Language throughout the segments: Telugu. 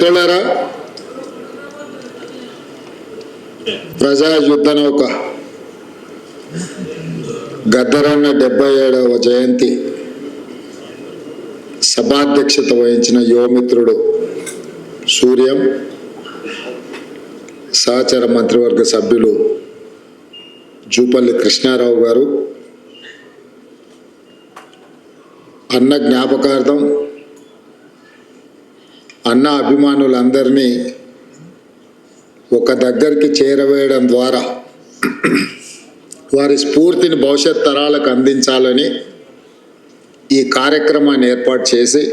మిత్రులారా, ప్రజా యుద్ధ నౌక గద్దరన్న 77వ జయంతి సభాధ్యక్షత వహించిన యువమిత్రుడు సూర్యం, సహచర మంత్రివర్గ సభ్యులు జూపల్లి కృష్ణారావు గారు, అన్న జ్ఞాపకార్థం అన్న అభిమానులందరినీ ఒక దగ్గరికి చేరవేయడం ద్వారా వారి స్ఫూర్తిని భవిష్యత్ తరాలకు అందించాలని ఈ కార్యక్రమాన్ని ఏర్పాటు చేసి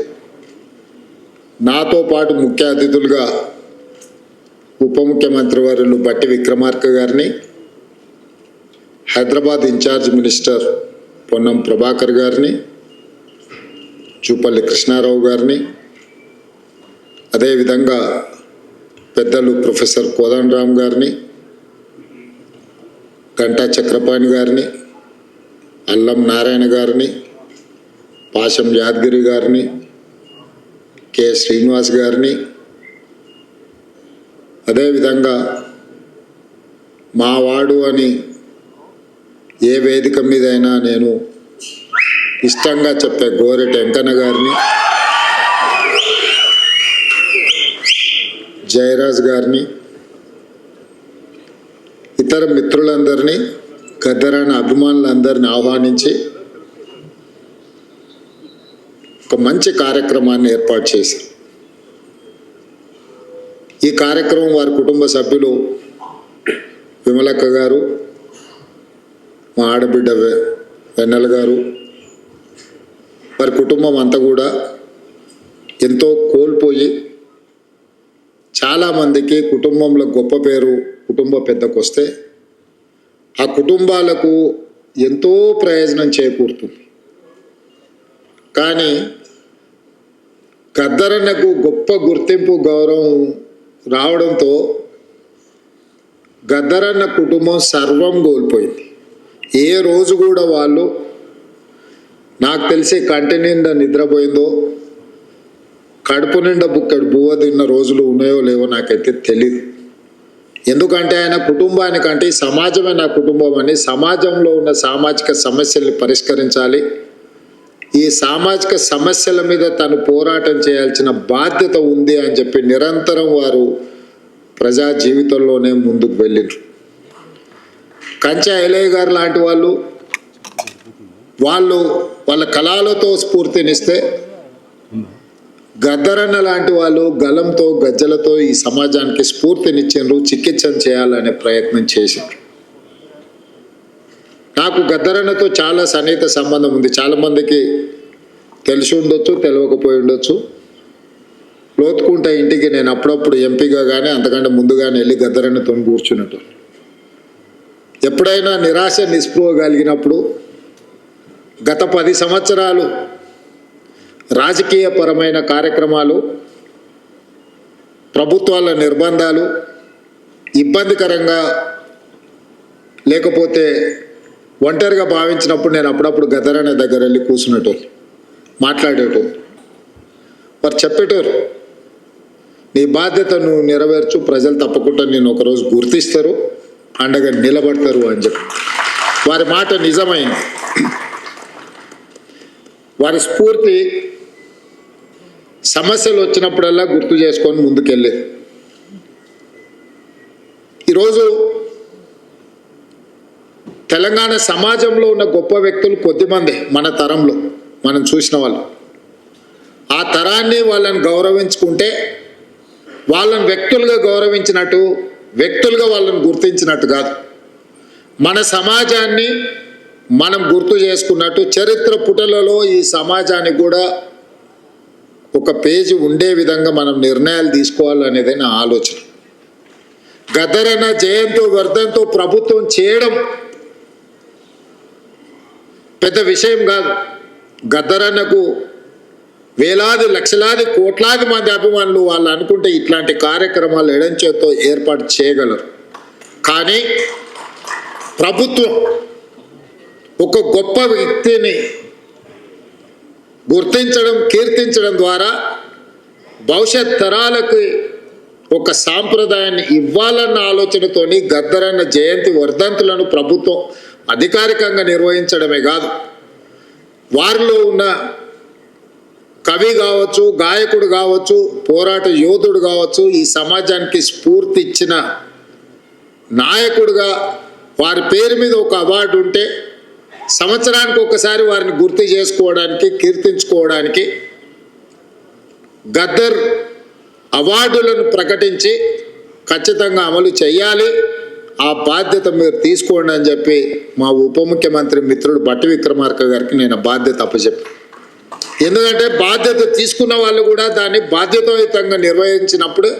నాతో పాటు ముఖ్య అతిథులుగా ఉప ముఖ్యమంత్రి వర్యులు బట్టి విక్రమార్క గారిని, హైదరాబాద్ ఇన్ఛార్జ్ మినిస్టర్ పొన్నం ప్రభాకర్ గారిని, జూపల్లి కృష్ణారావు గారిని, అదేవిధంగా పెద్దలు ప్రొఫెసర్ కోదండరామ్ గారిని, గంటా చక్రపాణి గారిని, అల్లం నారాయణ గారిని, పాశం యాదగిరి గారిని, కె శ్రీనివాస్ గారిని, అదేవిధంగా మా వాడు అని ఏ వేదిక మీదైనా నేను ఇష్టంగా చెప్పే గోరెటి వెంకన్న గారిని, జయరాజ్ గారిని, ఇతర మిత్రులందరినీ, గద్దరన్న అభిమానులందరినీ ఆహ్వానించి ఒక మంచి కార్యక్రమాన్ని ఏర్పాటు చేశారు. ఈ కార్యక్రమం వారి కుటుంబ సభ్యులు విమలక్క గారు, మా ఆడబిడ్డ వెన్నెల గారు, వారి కుటుంబం అంతా కూడా ఎంతో కోల్పోయి చాలామందికి కుటుంబంలో గొప్ప పేరు కుటుంబ పెద్దకు వస్తే ఆ కుటుంబాలకు ఎంతో ప్రయోజనం చేకూరుతుంది. కానీ గద్దరన్నకు గొప్ప గుర్తింపు గౌరవం రావడంతో గద్దరన్న కుటుంబం సర్వం కోల్పోయింది. ఏ రోజు కూడా వాళ్ళు నాకు తెలిసి కంటి నిండా నిద్రపోయిందో, కడుపు నిండా బుక్కడు బువ్వ తిన్న రోజులు ఉన్నాయో లేవో నాకైతే తెలీదు. ఎందుకంటే ఆయన కుటుంబానికంటే సమాజమే నా కుటుంబం అని, సమాజంలో ఉన్న సామాజిక సమస్యల్ని పరిష్కరించాలి, ఈ సామాజిక సమస్యల మీద తను పోరాటం చేయాల్సిన బాధ్యత ఉంది అని చెప్పి నిరంతరం వారు ప్రజా జీవితంలోనే ముందుకు వెళ్ళిండ్రు. కంచె ఐలయ్య గారు లాంటి వాళ్ళు వాళ్ళ కళలతో స్ఫూర్తినిస్తే, గద్దరన్న లాంటి వాళ్ళు గలంతో గజ్జలతో ఈ సమాజానికి స్ఫూర్తినిచ్చిండ్రు, చికిత్సను చేయాలనే ప్రయత్నం చేసిండ్రు. నాకు గద్దరన్నతో చాలా సన్నిహిత సంబంధం ఉంది. చాలామందికి తెలిసి ఉండొచ్చు, తెలియకపోయి ఉండొచ్చు. లోతుకుంట ఇంటికి నేను అప్పుడప్పుడు ఎంపీగా కానీ అంతకంటే ముందుగానే వెళ్ళి గద్దరన్నతో కూర్చున్నట్టు. ఎప్పుడైనా నిరాశ నిస్పృహ కలిగినప్పుడు గత 10 సంవత్సరాలు రాజకీయపరమైన కార్యక్రమాలు, ప్రభుత్వాల నిర్బంధాలు ఇబ్బందికరంగా లేకపోతే ఒంటరిగా భావించినప్పుడు నేను అప్పుడప్పుడు గద్దరన్న దగ్గర వెళ్ళి కూర్చున్నట్టు మాట్లాడేటోళ్ళు. వారు చెప్పేటోరు, నీ బాధ్యత నువ్వు నెరవేర్చు, ప్రజలు తప్పకుండా నేను ఒకరోజు గుర్తిస్తారు, అండగా నిలబడతారు అని చెప్పి. వారి మాట నిజమైంది. వారి స్ఫూర్తి సమస్యలు వచ్చినప్పుడల్లా గుర్తు చేసుకొని ముందుకెళ్ళే. ఈరోజు తెలంగాణ సమాజంలో ఉన్న గొప్ప వ్యక్తులు కొద్దిమంది మన తరంలో మనం చూసిన వాళ్ళు. ఆ తరాన్ని వాళ్ళని గౌరవించుకుంటే, వాళ్ళని వ్యక్తులుగా గౌరవించినట్టు, వ్యక్తులుగా వాళ్ళని గుర్తించినట్టు కాదు, మన సమాజాన్ని మనం గుర్తు చేసుకున్నట్టు చరిత్ర పుటలలో ఈ సమాజానికి కూడా ఒక పేజీ ఉండే విధంగా మనం నిర్ణయాలు తీసుకోవాలనేదే నా ఆలోచన. గద్దరన్న జయంతో వర్ధంతో ప్రభుత్వం చేయడం పెద్ద విషయం కాదు. గద్దరన్నకు వేలాది లక్షలాది కోట్లాది మంది అభిమానులు వాళ్ళు అనుకుంటే ఇట్లాంటి కార్యక్రమాలు ఎడంచేతో ఏర్పాటు చేయగలరు. కానీ ప్రభుత్వం ఒక గొప్ప వ్యక్తిని గుర్తించడం, కీర్తించడం ద్వారా భవిష్యత్ తరాలకు ఒక సాంప్రదాయాన్ని ఇవ్వాలన్న ఆలోచనతోని గద్దరన్న జయంతి వర్ధంతులను ప్రభుత్వం అధికారికంగా నిర్వహించడమే కాదు, వారిలో ఉన్న కవి కావచ్చు, గాయకుడు కావచ్చు, పోరాట యోధుడు కావచ్చు, ఈ సమాజానికి స్ఫూర్తి ఇచ్చిన నాయకుడుగా వారి పేరు మీద ఒక అవార్డు ఉంటే సంవత్సరానికి ఒకసారి వారిని గుర్తు చేసుకోవడానికి, కీర్తించుకోవడానికి గద్దర్ అవార్డులను ప్రకటించి ఖచ్చితంగా అమలు చేయాలి. ఆ బాధ్యత మీరు తీసుకోండి అని చెప్పి మా ఉప ముఖ్యమంత్రి మిత్రుడు బట్టి విక్రమార్క గారికి నేను బాధ్యత అప్పచెప్పాను. ఎందుకంటే బాధ్యత తీసుకున్న వాళ్ళు కూడా దాన్ని బాధ్యతాయుతంగా నిర్వహించినప్పుడు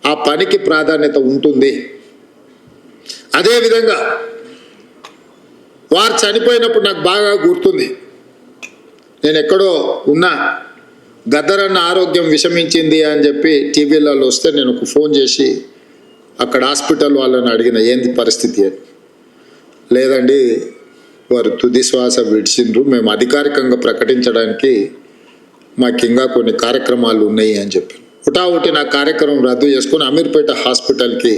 ఆ పనికి ప్రాధాన్యత ఉంటుంది. అదేవిధంగా వారు చనిపోయినప్పుడు నాకు బాగా గుర్తుంది. నేను ఎక్కడో ఉన్నా, గద్దరన్న ఆరోగ్యం విషమించింది అని చెప్పి టీవీలలో వస్తే నేను ఒక ఫోన్ చేసి అక్కడ హాస్పిటల్ వాళ్ళని అడిగిన, ఏంది పరిస్థితి అని. లేదండి, వారు తుది శ్వాస విడిచిండ్రు, మేము అధికారికంగా ప్రకటించడానికి మాకు ఇంకా కొన్ని కార్యక్రమాలు ఉన్నాయి అని చెప్పి ఒకటి నా కార్యక్రమం రద్దు చేసుకుని అమీర్పేట హాస్పిటల్కి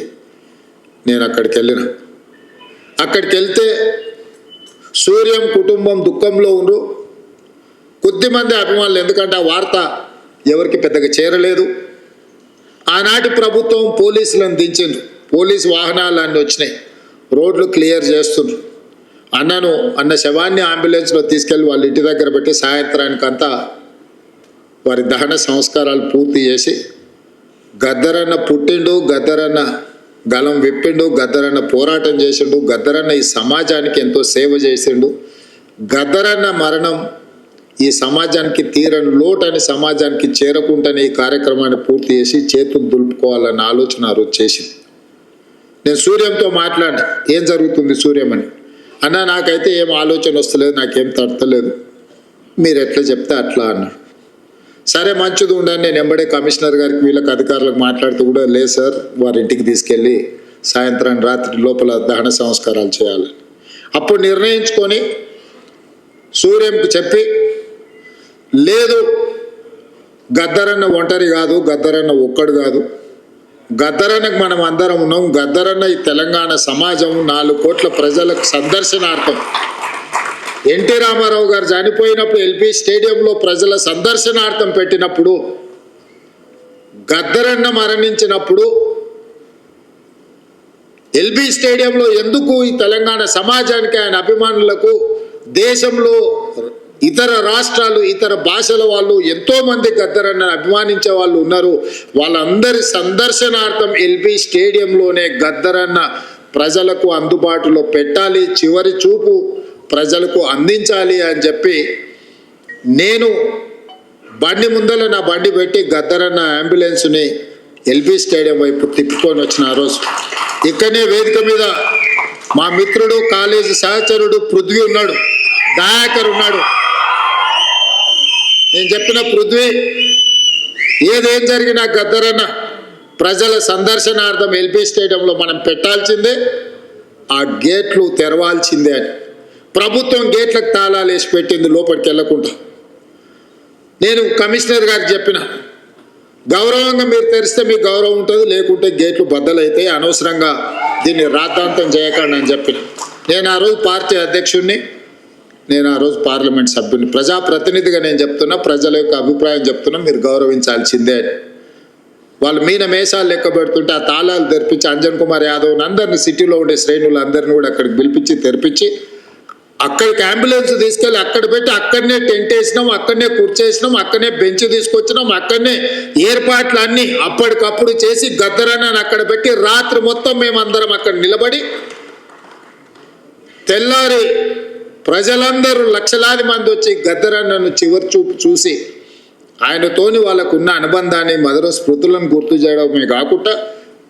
నేను అక్కడికి వెళ్ళిన. అక్కడికి వెళ్తే సూర్యం కుటుంబం దుఃఖంలో ఉండ్రు. కొద్దిమంది అభిమానులు, ఎందుకంటే ఆ వార్త ఎవరికి పెద్దగా చేరలేదు. ఆనాటి ప్రభుత్వం పోలీసులను దించిండ్రు, పోలీసు వాహనాలన్నీ వచ్చినాయి, రోడ్లు క్లియర్ చేస్తుండ్రు. అన్న శవాన్ని అంబులెన్స్లో తీసుకెళ్ళి వాళ్ళ ఇంటి దగ్గర పెట్టి సాయంత్రానికంతా వారి దహన సంస్కారాలు పూర్తి చేసి, గద్దరన్న పుట్టిండు, గద్దరన్న గలం విప్పిండు, గద్దరన్న పోరాటం చేసిండు, గద్దరన్న ఈ సమాజానికి ఎంతో సేవ చేసిండు, గద్దరన్న మరణం ఈ సమాజానికి తీరని లోటని సమాజానికి చేరకుండానే ఈ కార్యక్రమాన్ని పూర్తి చేసి చేతులు దులుపుకోవాలన్న ఆలోచన ఆ రోజు చేసింది. నేను సూర్యంతో మాట్లాడినా, ఏం జరుగుతుంది సూర్యం అని. అన్న, నాకైతే ఏం ఆలోచన వస్తలేదు, నాకేం తడతలేదు, మీరు ఎట్లా చెప్తే అట్లా అన్నాడు. సరే మంచిది ఉండని నేను ఎంబడే కమిషనర్ గారికి వీళ్ళకి అధికారులకు మాట్లాడుతూ కూడా, లేదు సార్, వారి ఇంటికి తీసుకెళ్ళి సాయంత్రం రాత్రి లోపల దహన సంస్కారాలు చేయాలి. అప్పుడు నిర్ణయించుకొని సూర్యంకు చెప్పి, లేదు గద్దరన్న ఒంటరి కాదు, గద్దరన్న ఒక్కడు కాదు, గద్దరన్నకు మనం అందరం ఉన్నాం, గద్దరన్న ఈ తెలంగాణ సమాజం 4 కోట్ల ప్రజలకు సందర్శనార్థం. ఎన్టీ రామారావు గారు చనిపోయినప్పుడు ఎల్బీ స్టేడియంలో ప్రజల సందర్శనార్థం పెట్టినప్పుడు, గద్దరన్న మరణించినప్పుడు ఎల్బీ స్టేడియంలో ఎందుకు ఈ తెలంగాణ సమాజానికి, ఆయన అభిమానులకు, దేశంలో ఇతర రాష్ట్రాలు, ఇతర భాషల వాళ్ళు ఎంతోమంది గద్దరన్న అభిమానించే వాళ్ళు ఉన్నారు, వాళ్ళందరి సందర్శనార్థం ఎల్బీ స్టేడియంలోనే గద్దరన్న ప్రజలకు అందుబాటులో పెట్టాలి, చివరి చూపు ప్రజలకు అందించాలి అని చెప్పి నేను బండి ముందర నా బండి పెట్టి గద్దరన్న అంబులెన్స్ని ఎల్బీ స్టేడియం వైపు తిప్పుకొని వచ్చిన ఆ రోజు. ఇక్కడనే వేదిక మీద మా మిత్రుడు, కాలేజీ సహచరుడు పృథ్వీ ఉన్నాడు, దయాకర్ ఉన్నాడు. నేను చెప్పిన, పృథ్వీ, ఏదేం జరిగినా గద్దరన్న ప్రజల సందర్శనార్థం ఎల్బీ స్టేడియంలో మనం పెట్టాల్సిందే, ఆ గేట్లు తెరవాల్సిందే అని. ప్రభుత్వం గేట్లకు తాళాలు వేసి పెట్టింది లోపలికి వెళ్ళకుండా. నేను కమిషనర్ గారికి చెప్పిన, గౌరవంగా మీరు తెరిస్తే మీకు గౌరవం ఉంటుంది, లేకుంటే గేట్లు బద్దలైతాయి, అనవసరంగా దీన్ని రాద్ధాంతం చేయకండి అని చెప్పిన. నేను ఆ రోజు పార్టీ అధ్యక్షుడిని, నేను ఆ రోజు పార్లమెంట్ సభ్యుని, ప్రజాప్రతినిధిగా నేను చెప్తున్నా, ప్రజల యొక్క అభిప్రాయం చెప్తున్నా, మీరు గౌరవించాల్సిందే అని. వాళ్ళు మీన మేషాలు లెక్క పెడుతుంటే ఆ తాళాలు తెరిపించి అంజన్ కుమార్ యాదవ్ అందరిని, సిటీలో ఉండే శ్రేణులు అందరిని కూడా అక్కడికి పిలిపించి తెరిపించి అక్కడికి అంబులెన్స్ తీసుకెళ్ళి అక్కడ పెట్టి అక్కడనే టెంట్ వేసినాం, అక్కడనే కూర్చేసినాం, అక్కడనే బెంచ్ తీసుకొచ్చినాం, అక్కడనే ఏర్పాట్లు అన్నీ అప్పటికప్పుడు చేసి గద్దరన్నని అక్కడ పెట్టి రాత్రి మొత్తం మేమందరం అక్కడ నిలబడి, తెల్లారి ప్రజలందరూ లక్షలాది మంది వచ్చి గద్దరన్నను చివరి చూపు చూసి ఆయనతోని వాళ్ళకున్న అనుబంధాన్ని, మధుర స్మృతులను గుర్తు చేయడమే కాకుండా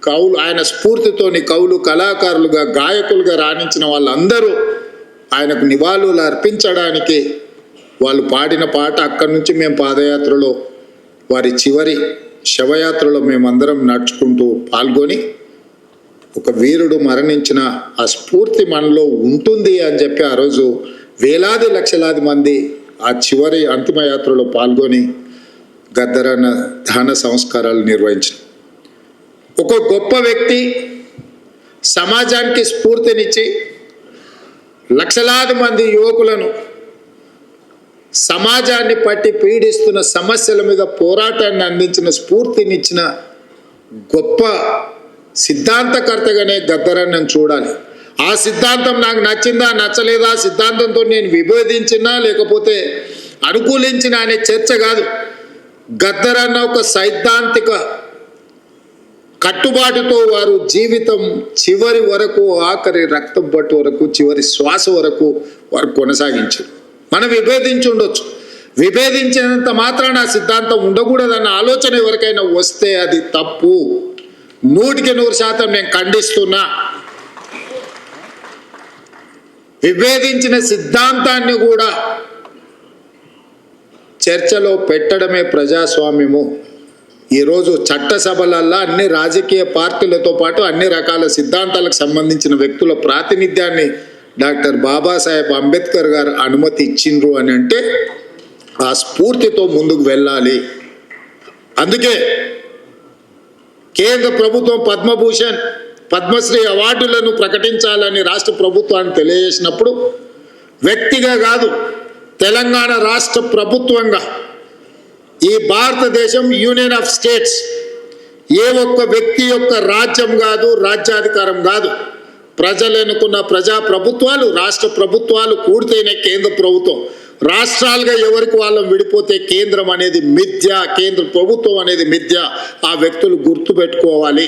కవులు, ఆయన స్ఫూర్తితోని కవులు, కళాకారులుగా, గాయకులుగా రాణించిన వాళ్ళందరూ ఆయనకు నివాళులు అర్పించడానికి వాళ్ళు పాడిన పాట, అక్కడి నుంచి మేము పాదయాత్రలో, వారి చివరి శవయాత్రలో మేమందరం నడుచుకుంటూ పాల్గొని, ఒక వీరుడు మరణించిన ఆ స్ఫూర్తి మనలో ఉంటుంది అని చెప్పి ఆ రోజు వేలాది లక్షలాది మంది ఆ చివరి అంతిమయాత్రలో పాల్గొని గద్దరన్న దహన సంస్కారాలు నిర్వహించిన ఒక గొప్ప వ్యక్తి, సమాజానికి స్ఫూర్తినిచ్చి లక్షలాది మంది యువకులను సమాజాన్ని పట్టి పీడిస్తున్న సమస్యల మీద పోరాటాన్ని అందించిన స్ఫూర్తినిచ్చిన గొప్ప సిద్ధాంతకర్తగానే గద్దరన్నను చూడాలి. ఆ సిద్ధాంతం నాకు నచ్చిందా నచ్చలేదా, సిద్ధాంతంతో నేను విభేదించినా లేకపోతే అనుకూలించిన అనే చర్చ కాదు. గద్దరన్న ఒక సైద్ధాంతిక కట్టుబాటుతో వారు జీవితం చివరి వరకు, ఆఖరి రక్తం పట్టు వరకు, చివరి శ్వాస వరకు వారు కొనసాగించారు. మనం విభేదించి ఉండొచ్చు, విభేదించినంత మాత్రాన ఆ సిద్ధాంతం ఉండకూడదన్న ఆలోచన ఎవరికైనా వస్తే అది తప్పు. 100% నేను ఖండిస్తున్నా. విభేదించిన సిద్ధాంతాన్ని కూడా చర్చలో పెట్టడమే ప్రజాస్వామ్యము. ఈరోజు చట్టసభలల్లో అన్ని రాజకీయ పార్టీలతో పాటు అన్ని రకాల సిద్ధాంతాలకు సంబంధించిన వ్యక్తుల ప్రాతినిధ్యాన్ని డాక్టర్ బాబాసాహెబ్ అంబేద్కర్ గారు అనుమతి ఇచ్చిండ్రు అని అంటే ఆ స్ఫూర్తితో ముందుకు వెళ్ళాలి. అందుకే కేంద్ర ప్రభుత్వం పద్మభూషణ్, పద్మశ్రీ అవార్డులను ప్రకటించాలని రాష్ట్ర ప్రభుత్వాన్ని తెలియజేసినప్పుడు వ్యక్తిగా కాదు, తెలంగాణ రాష్ట్ర ప్రభుత్వంగా ఈ భారతదేశం యూనియన్ ఆఫ్ స్టేట్స్ ఏ ఒక్క వ్యక్తి యొక్క రాజ్యం కాదు, రాజ్యాధికారం కాదు. ప్రజలు ఎన్నుకున్న ప్రజా ప్రభుత్వాలు, రాష్ట్ర ప్రభుత్వాలు కూడితేనే కేంద్ర ప్రభుత్వం. రాష్ట్రాలుగా ఎవరికి వాళ్ళం విడిపోతే కేంద్రం అనేది మిథ్య, కేంద్ర ప్రభుత్వం అనేది మిథ్య. ఆ వ్యక్తులు గుర్తుపెట్టుకోవాలి.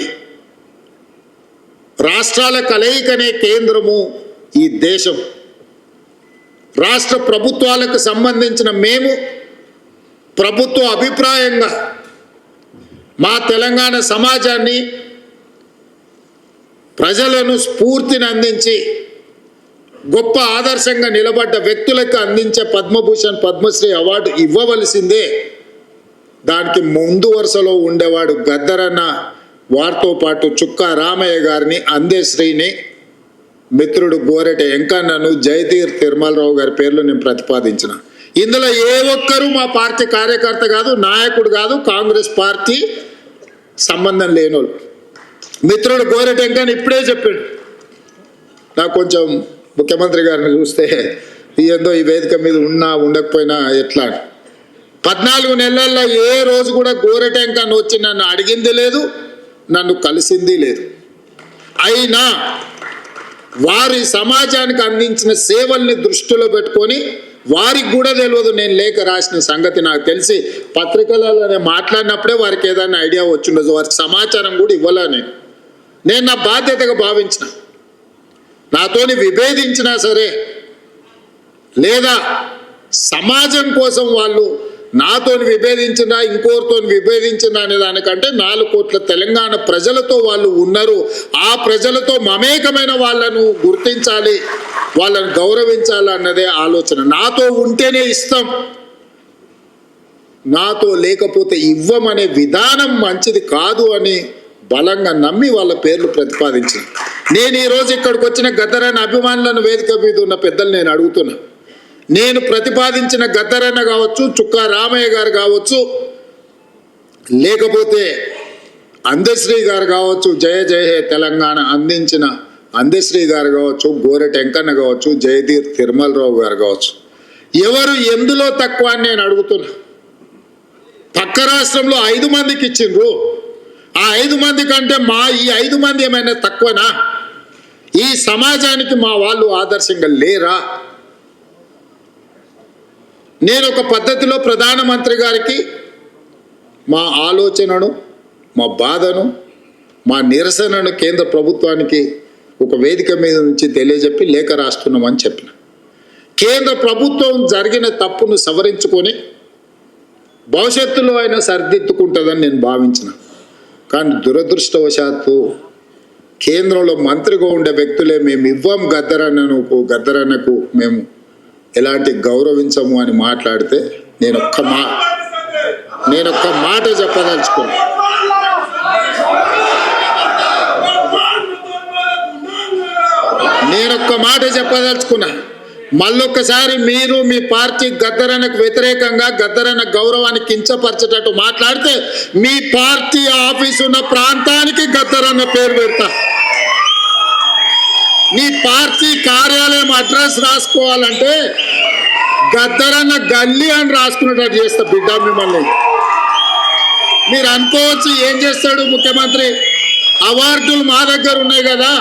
రాష్ట్రాల కలయికనే కేంద్రము ఈ దేశం. రాష్ట్ర ప్రభుత్వాలకు సంబంధించిన మేము ప్రభుత్వ అభిప్రాయంగా మా తెలంగాణ సమాజాన్ని, ప్రజలను స్ఫూర్తిని అందించి గొప్ప ఆదర్శంగా నిలబడ్డ వ్యక్తులకు అందించే పద్మభూషణ్, పద్మశ్రీ అవార్డు ఇవ్వవలసిందే. దానికి ముందు వరుసలో ఉండేవాడు గద్దరన్న. వారితో పాటు చుక్కా రామయ్య గారిని, అందేశ్రీని, మిత్రుడు గోరెట వెంకన్నను, జయతీర్ తిరుమలరావు గారి పేర్లు నేను ప్రతిపాదించిన. ఇందులో ఏ ఒక్కరూ మా పార్టీ కార్యకర్త కాదు, నాయకుడు కాదు, కాంగ్రెస్ పార్టీ సంబంధం లేనోళ్ళు. మిత్రుడు గోరెట వెంకన్న ఇప్పుడే చెప్పాడు, నాకు కొంచెం ముఖ్యమంత్రి గారిని చూస్తే ఏందో ఈ వేదిక మీద ఉన్నా ఉండకపోయినా ఎట్లా. 14 నెలల్లో ఏ రోజు కూడా గోరెట వెంకన్న వచ్చి నన్ను అడిగింది లేదు, నన్ను కలిసింది లేదు. అయినా వారి సమాజానికి అందించిన సేవల్ని దృష్టిలో పెట్టుకొని వారికి కూడా తెలియదు నేను లేఖ రాసిన సంగతి. నాకు తెలిసి పత్రికలలో మాట్లాడినప్పుడే వారికి ఏదైనా ఐడియా వచ్చిండదు. వారికి సమాచారం కూడా ఇవ్వాలని నేను నా బాధ్యతగా భావించిన. నాతోని విభేదించినా సరే, లేదా సమాజం కోసం వాళ్ళు నాతోని విభేదించినా ఇంకోరితో విభేదించినా అనే దానికంటే 4 కోట్ల తెలంగాణ ప్రజలతో వాళ్ళు ఉన్నారు. ఆ ప్రజలతో మమేకమైన వాళ్ళను గుర్తించాలి, వాళ్ళని గౌరవించాలి అన్నదే ఆలోచన. నాతో ఉంటేనే ఇస్తాం, నాతో లేకపోతే ఇవ్వమనే విధానం మంచిది కాదు అని బలంగా నమ్మి వాళ్ళ పేర్లు ప్రతిపాదించిన. నేను ఈరోజు ఇక్కడికి వచ్చిన గద్దరన్న అభిమానులను, వేదిక మీద ఉన్న పెద్దలు నేను అడుగుతున్నా, నేను ప్రతిపాదించిన గద్దరన్న కావచ్చు, చుక్కా రామయ్య గారు కావచ్చు, లేకపోతే అందశ్రీ గారు కావచ్చు, జయ జయ హే తెలంగాణ అందించిన అందశ్రీ గారు కావచ్చు, గోరెట వెంకన్న కావచ్చు, జయతీర్ తిరుమలరావు గారు కావచ్చు, ఎవరు ఎందులో తక్కువ అని నేను అడుగుతున్నా. పక్క రాష్ట్రంలో 5 మందికి ఇచ్చిండ్రు. ఆ 5 మంది కంటే ఈ 5 మంది ఏమైనా తక్కువనా? ఈ సమాజానికి మా వాళ్ళు ఆదర్శంగా లేరా? నేను ఒక పద్ధతిలో ప్రధానమంత్రి గారికి మా ఆలోచనను, మా బాధను, మా నిరసనను కేంద్ర ప్రభుత్వానికి ఒక వేదిక మీద నుంచి తెలియజెప్పి లేఖ రాస్తున్నామని చెప్పిన. కేంద్ర ప్రభుత్వం జరిగిన తప్పును సవరించుకొని భవిష్యత్తులో అయినా సరిదిద్దుకుంటుందని నేను భావించిన. కానీ దురదృష్టవశాత్తు కేంద్రంలో మంత్రిగా ఉండే వ్యక్తులే మేము ఇవ్వం గద్దరన్నకు మేము ఎలాంటి గౌరవించము అని మాట్లాడితే నేను ఒక్క మాట చెప్పదలుచుకున్నా. మళ్ళొక్కసారి మీరు మీ పార్టీ గద్దరన్నకు వ్యతిరేకంగా గద్దరన్న గౌరవాన్ని కించపరిచేటట్టు మాట్లాడితే మీ పార్టీ ఆఫీసు ఉన్న ప్రాంతానికి గద్దరన్న పేరు పెడతా. మీ పార్టీ కార్యాలయం అడ్రస్ రాసుకోవాలంటే గద్దరన్న గల్లీ అని రాసుకునేటట్టు చేస్తా బిడ్డ మిమ్మల్ని. మీరు అనుకోవచ్చు ఏం చేస్తాడు ముఖ్యమంత్రి, అవార్డులు మా దగ్గర ఉన్నాయి కదా,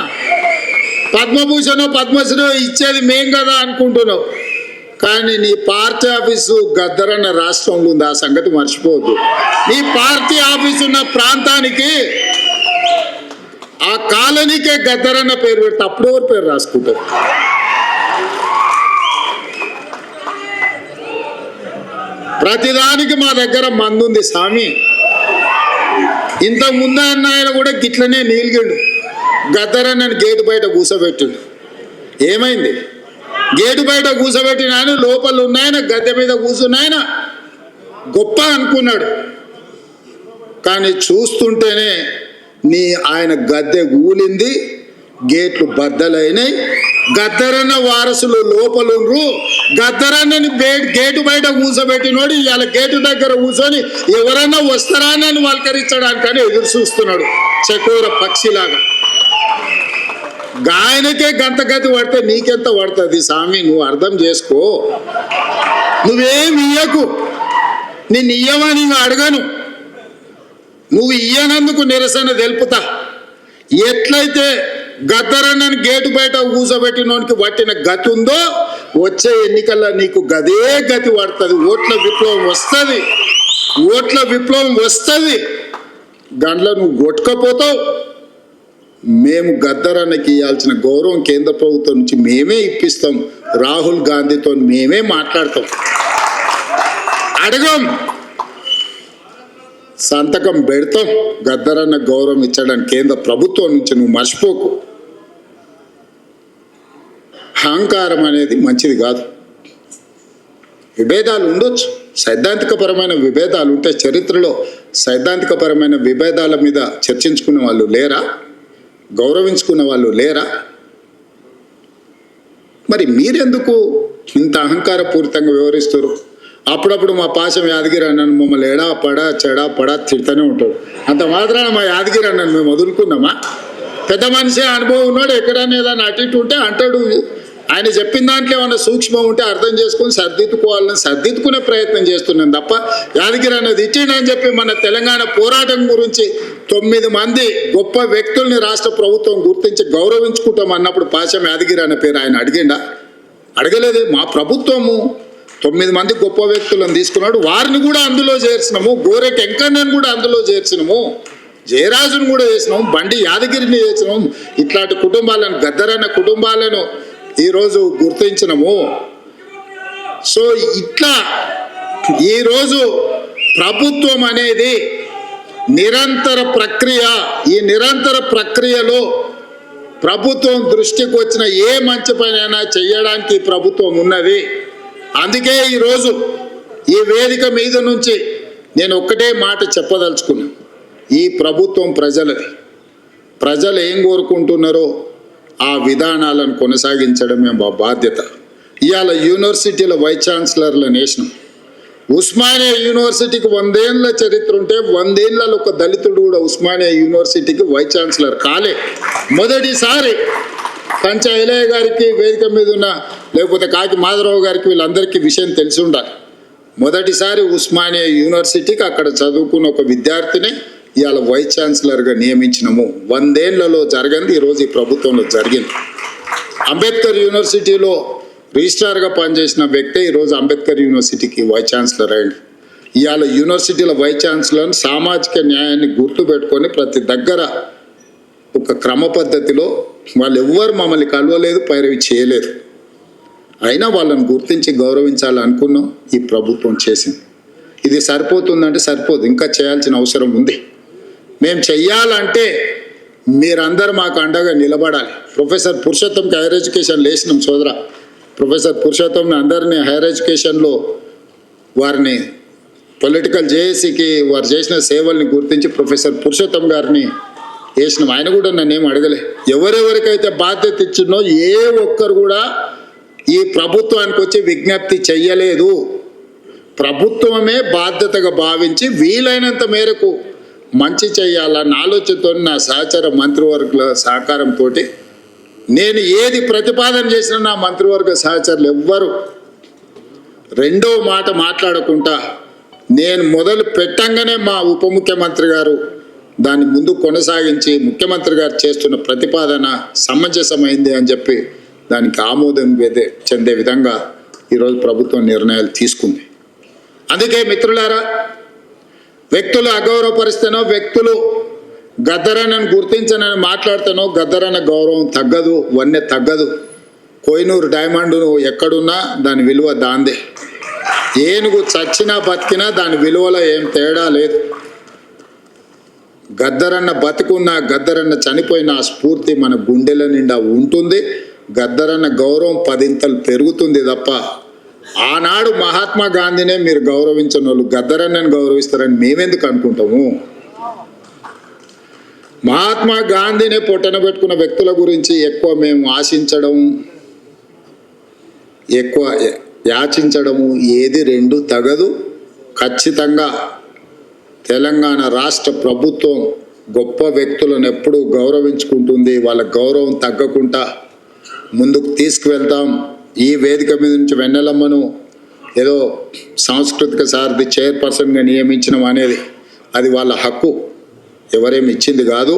పద్మభూషణ్ పద్మశ్రీ ఇచ్చేది మేం కదా అనుకుంటున్నావు. కానీ నీ పార్టీ ఆఫీసు గద్దరన్న రాష్ట్రంలో ఉంది, ఆ సంగతి మర్చిపోవద్దు. నీ పార్టీ ఆఫీసు ఉన్న ప్రాంతానికి ఆ కాలనీకే గద్దరన్న పేరు పెడితే అప్పుడు ఎవరు పేరు రాసుకుంటారు? ప్రతిదానికి మా దగ్గర మందుంది స్వామి. ఇంతకు ముందు అన్న ఆయన కూడా గిట్లనే నీలిగిండు, గద్దరన్నని గేటు బయట కూసబెట్టిండు. ఏమైంది? గేటు బయట కూసబెట్టిన ఆయన లోపల ఉన్నాయన గద్దె మీద కూర్చున్నాయన గొప్ప అనుకున్నాడు. కానీ చూస్తుంటేనే ఆయన గద్దె ఊలింది, గేట్లు బద్దలైనాయి. గద్దరన్న వారసులు లోపలుండ్రు. గద్దరన్నని గేటు బయట కూర్చోబెట్టినోడు ఇవాళ గేటు దగ్గర కూర్చొని ఎవరన్నా వస్తారా అని వల్కరించడానికని ఎదురు చూస్తున్నాడు చకోర పక్షిలాగా. గాయనకే గంత గతి పడితే నీకెంత పడుతుంది స్వామి? నువ్వు అర్థం చేసుకో. నువ్వేమి ఇయ్యకు, నిన్ను ఇయ్యమని అడగను, నువ్వు ఇయ్యనందుకు నిరసన తెలుపుతా. ఎట్లయితే గద్దరన్నని గేటు బయట కూర్చోబెట్టినోనికి పట్టిన గతి ఉందో వచ్చే ఎన్నికల్లో నీకు గదే గతి పడుతుంది. ఓట్ల విప్లవం వస్తుంది, ఓట్ల విప్లవం వస్తుంది. దాంట్లో నువ్వు కొట్టుకపోతావు. మేము గద్దరన్నకి ఇవ్వాల్సిన గౌరవం కేంద్ర ప్రభుత్వం నుంచి మేమే ఇప్పిస్తాం. రాహుల్ గాంధీతో మేమే మాట్లాడతాం, అడగం, సంతకం పెడతాం. గద్దరన్న గౌరవం ఇచ్చడానికి కేంద్ర ప్రభుత్వం నుంచి నువ్వు మర్చిపోకు. అహంకారం అనేది మంచిది కాదు. విభేదాలు ఉండొచ్చు, సైద్ధాంతికపరమైన విభేదాలు ఉంటే. చరిత్రలో సైద్ధాంతికపరమైన విభేదాల మీద చర్చించుకున్న వాళ్ళు లేరా? గౌరవించుకున్న వాళ్ళు లేరా? మరి మీరెందుకు ఇంత అహంకారపూరితంగా వ్యవహరిస్తారు? అప్పుడప్పుడు మా పాశం యాదగిరి అన్నను మమ్మల్ని ఎడా పడా చెడా పడా తిడుతూనే ఉంటాడు. అంత మాత్రాన మా యాదగిరి అన్నను మేము వదులుకున్నామా? పెద్ద మనిషి అనుభవం ఉన్నాడు, ఎక్కడైనా ఏదైనా అటు ఇటు ఉంటే అంటాడు. ఆయన చెప్పిన దాంట్లో ఏమన్నా సూక్ష్మం ఉంటే అర్థం చేసుకొని సర్దిద్దుకోవాలని సర్దిద్దుకునే ప్రయత్నం చేస్తున్నాను తప్ప యాదగిరి అన్నది ఇచ్చిండని చెప్పి మన తెలంగాణ పోరాటం గురించి 9 మంది గొప్ప వ్యక్తుల్ని రాష్ట్ర ప్రభుత్వం గుర్తించి గౌరవించుకుంటాం అన్నప్పుడు పాశం యాదగిరి అన్న పేరు ఆయన అడిగిండా? అడగలేదు. మా ప్రభుత్వము 9 మంది గొప్ప వ్యక్తులను తీసుకున్నాడు, వారిని కూడా అందులో చేర్చినాము. గోరెట్ వెంకన్నను కూడా అందులో చేర్చినాము, జయరాజును కూడా చేసినాము, బండి యాదగిరిని చేసినాము. ఇట్లాంటి కుటుంబాలను, గద్దరన్న కుటుంబాలను ఈరోజు గుర్తించినము. సో ఇట్లా ఈరోజు ప్రభుత్వం అనేది నిరంతర ప్రక్రియ. ఈ నిరంతర ప్రక్రియలో ప్రభుత్వం దృష్టికి వచ్చిన ఏ మంచి పనైనా చేయడానికి ప్రభుత్వం ఉన్నది. అందుకే ఈరోజు ఈ వేదిక మీద నుంచి నేను ఒక్కటే మాట చెప్పదలుచుకున్నాను. ఈ ప్రభుత్వం ప్రజలది. ప్రజలు ఏం కోరుకుంటున్నారో ఆ విధానాలను కొనసాగించడమే మా బాధ్యత. ఇవాళ యూనివర్సిటీల వైస్ ఛాన్సలర్లను వేసినాం. ఉస్మానియా యూనివర్సిటీకి 100 ఏళ్ళ చరిత్ర ఉంటే 100 ఏళ్ళలో ఒక దళితుడు కూడా ఉస్మానియా యూనివర్సిటీకి వైస్ ఛాన్సలర్ కాలే. మొదటిసారి కంచ ఐలయ్య గారికి వేదిక మీద ఉన్న, లేకపోతే కాకి మాధవరావు గారికి, వీళ్ళందరికీ విషయం తెలిసి ఉండాలి. మొదటిసారి ఉస్మానియా యూనివర్సిటీకి అక్కడ చదువుకున్న ఒక విద్యార్థిని ఇవాళ వైస్ ఛాన్సలర్గా నియమించినాము. 100 ఏళ్లలో జరగంది ఈరోజు ఈ ప్రభుత్వంలో జరిగింది. అంబేద్కర్ యూనివర్సిటీలో రిజిస్ట్రార్గా పనిచేసిన వ్యక్తే ఈరోజు అంబేద్కర్ యూనివర్సిటీకి వైస్ ఛాన్సలర్ అయ్యింది. ఇవాళ యూనివర్సిటీల వైస్ ఛాన్సలర్ని సామాజిక న్యాయాన్ని గుర్తుపెట్టుకొని ప్రతి దగ్గర ఒక క్రమ పద్ధతిలో, వాళ్ళు ఎవ్వరు మమ్మల్ని కలవలేదు, పైరవి చేయలేదు, అయినా వాళ్ళని గుర్తించి గౌరవించాలనుకున్నాం. ఈ ప్రభుత్వం చేసింది. ఇది సరిపోతుందంటే సరిపోదు, ఇంకా చేయాల్సిన అవసరం ఉంది. మేము చెయ్యాలంటే మీరందరూ మాకు అండగా నిలబడాలి. ప్రొఫెసర్ పురుషోత్తంకి హైయర్ ఎడ్యుకేషన్ లేసినాం సోదర. ప్రొఫెసర్ పురుషోత్తంని అందరినీ హైయర్ ఎడ్యుకేషన్లో వారిని పొలిటికల్ జేఏసీకి వారు చేసిన సేవల్ని గుర్తించి ప్రొఫెసర్ పురుషోత్తం గారిని వేసినాం. ఆయన కూడా నన్ను ఏం అడగలే. ఎవరెవరికైతే బాధ్యత ఇచ్చినో ఏ ఒక్కరు కూడా ఈ ప్రభుత్వానికి వచ్చి విజ్ఞప్తి చెయ్యలేదు. ప్రభుత్వమే బాధ్యతగా భావించి వీలైనంత మేరకు మంచి చేయాలన్న ఆలోచనతో నా సహచర మంత్రివర్గుల సహకారంతో నేను ఏది ప్రతిపాదన చేసినా నా మంత్రివర్గ సహచరులు ఎవ్వరు రెండో మాట మాట్లాడకుండా నేను మొదలు పెట్టంగానే మా ఉప ముఖ్యమంత్రి గారు దాన్ని ముందు కొనసాగించి ముఖ్యమంత్రి గారు చేస్తున్న ప్రతిపాదన సమంజసమైంది అని చెప్పి దానికి ఆమోదం చెందే విధంగా ఈరోజు ప్రభుత్వం నిర్ణయాలు తీసుకుంది. అందుకే మిత్రులారా, వ్యక్తులు అగౌరవపరిస్తేనో వ్యక్తులు గద్దరన్నను గుర్తించనని మాట్లాడితేనో గద్దరన్న గౌరవం తగ్గదు, వన్నె తగ్గదు. కోహినూరు డైమండ్ ఎక్కడున్నా దాని విలువ దాందే. ఏనుగు చచ్చినా బతికినా దాని విలువలో ఏం తేడా లేదు. గద్దరన్న బతికున్నా గద్దరన్న చనిపోయిన ఆ స్ఫూర్తి మన గుండెల నిండా ఉంటుంది. గద్దరన్న గౌరవం 10 ఇంతలు పెరుగుతుంది తప్ప ఆనాడు మహాత్మా గాంధీనే మీరు గౌరవించిన వాళ్ళు గద్దరన్నను గౌరవిస్తారని మేమెందుకు అనుకుంటాము? మహాత్మా గాంధీనే పొట్టన పెట్టుకున్న వ్యక్తుల గురించి ఎక్కువ మేము ఆశించడం, ఎక్కువ యాచించడము ఏది రెండు తగదు. ఖచ్చితంగా తెలంగాణ రాష్ట్ర ప్రభుత్వం గొప్ప వ్యక్తులను ఎప్పుడూ గౌరవించుకుంటుంది. వాళ్ళ గౌరవం తగ్గకుండా ముందుకు తీసుకువెళ్తాం. ఈ వేదిక మీద నుంచి వెన్నెలమ్మను ఏదో సాంస్కృతిక సారథి చైర్పర్సన్గా నియమించడం అనేది అది వాళ్ళ హక్కు, ఎవరేమి ఇచ్చింది కాదు.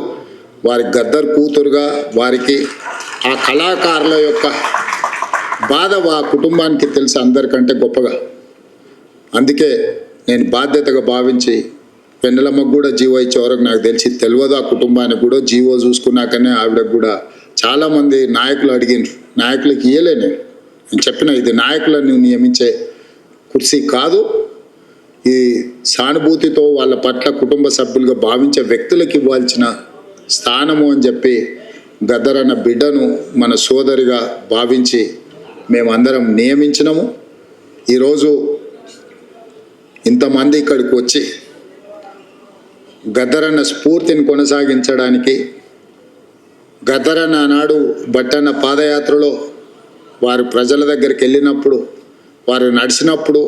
వారి గద్దర్ కూతురుగా వారికి ఆ కళాకారుల యొక్క బాధ ఆ కుటుంబానికి తెలిసి అందరికంటే గొప్పగా. అందుకే నేను బాధ్యతగా భావించి వెన్నెలమ్మకు కూడా జీవో ఇచ్చే వరకు నాకు తెలిసి తెలియదు. ఆ కుటుంబానికి కూడా జీవో చూసుకున్నాకనే ఆవిడకు కూడా చాలామంది నాయకులు అడిగినారు. నాయకులకి ఇయ్యలే నేను చెప్పిన ఇది నాయకులను నియమించే కుర్చీ కాదు, ఈ సానుభూతితో వాళ్ళ పట్ల కుటుంబ సభ్యులుగా భావించే వ్యక్తులకు ఇవ్వాల్సిన స్థానము అని చెప్పి గద్దరన్న బిడ్డను మన సోదరిగా భావించి మేమందరం నియమించినము. ఈరోజు ఇంతమంది ఇక్కడికి వచ్చి గద్దరన్న స్ఫూర్తిని కొనసాగించడానికి, గద్దరన్న ఆనాడు బట్టన్న పాదయాత్రలో వారు ప్రజల దగ్గరికి వెళ్ళినప్పుడు, వారు నడిచినప్పుడు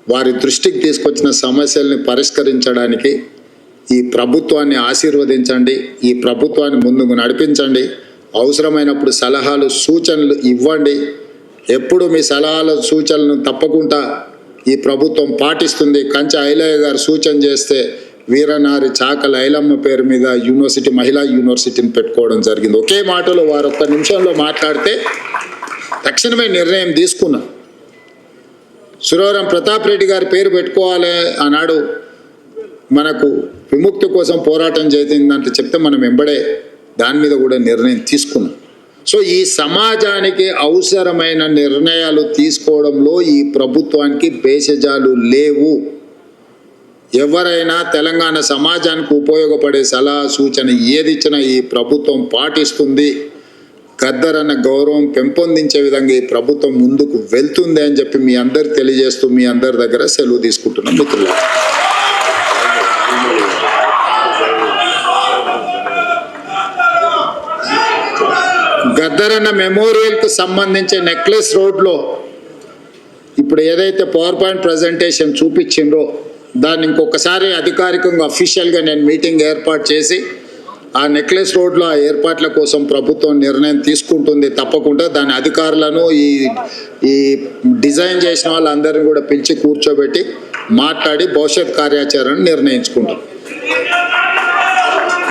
వారి దృష్టికి తీసుకొచ్చిన సమస్యల్ని పరిష్కరించడానికి ఈ ప్రభుత్వాన్ని ఆశీర్వదించండి, ఈ ప్రభుత్వాన్ని ముందుకు నడిపించండి. అవసరమైనప్పుడు సలహాలు సూచనలు ఇవ్వండి. ఎప్పుడు మీ సలహాలు సూచనలను తప్పకుండా ఈ ప్రభుత్వం పాటిస్తుంది. కంచె ఐలయ్య గారు సూచన చేస్తే వీరనారి చాకల ఐలమ్మ పేరు మీద యూనివర్సిటీ, మహిళా యూనివర్సిటీని పెట్టుకోవడం జరిగింది. ఒకే మాటలో వారు ఒక్క నిమిషంలో మాట్లాడితే తక్షణమే నిర్ణయం తీసుకున్నాం. సురవరం ప్రతాప్ రెడ్డి గారి పేరు పెట్టుకోవాలి ఆనాడు మనకు విముక్తి కోసం పోరాటం చేసిందంటే చెప్తే మనం వెంబడే దాని మీద కూడా నిర్ణయం తీసుకున్నాం. సో ఈ సమాజానికి అవసరమైన నిర్ణయాలు తీసుకోవడంలో ఈ ప్రభుత్వానికి భేషజాలు లేవు. ఎవరైనా తెలంగాణ సమాజానికి ఉపయోగపడే సలహా సూచన ఏది ఇచ్చినా ఈ ప్రభుత్వం పాటిస్తుంది. గద్దరన్న గౌరవం పెంపొందించే విధంగా ఈ ప్రభుత్వం ముందుకు వెళ్తుంది అని చెప్పి మీ అందరు తెలియజేస్తూ మీ అందరి దగ్గర సెలవు తీసుకుంటున్నాం మిత్రులు. గద్దరన్న మెమోరియల్కు సంబంధించి నెక్లెస్ రోడ్లో ఇప్పుడు ఏదైతే పవర్ పాయింట్ ప్రజెంటేషన్ చూపించిండ్రో దాన్ని ఇంకొకసారి అధికారికంగా అఫీషియల్గా నేను మీటింగ్ ఏర్పాటు చేసి ఆ నెక్లెస్ రోడ్లో ఆ ఏర్పాట్ల కోసం ప్రభుత్వం నిర్ణయం తీసుకుంటుంది. తప్పకుండా దాని అధికారులను ఈ డిజైన్ చేసిన వాళ్ళందరినీ కూడా పిలిచి కూర్చోబెట్టి మాట్లాడి భవిష్యత్ కార్యాచరణను నిర్ణయించుకుంటాం.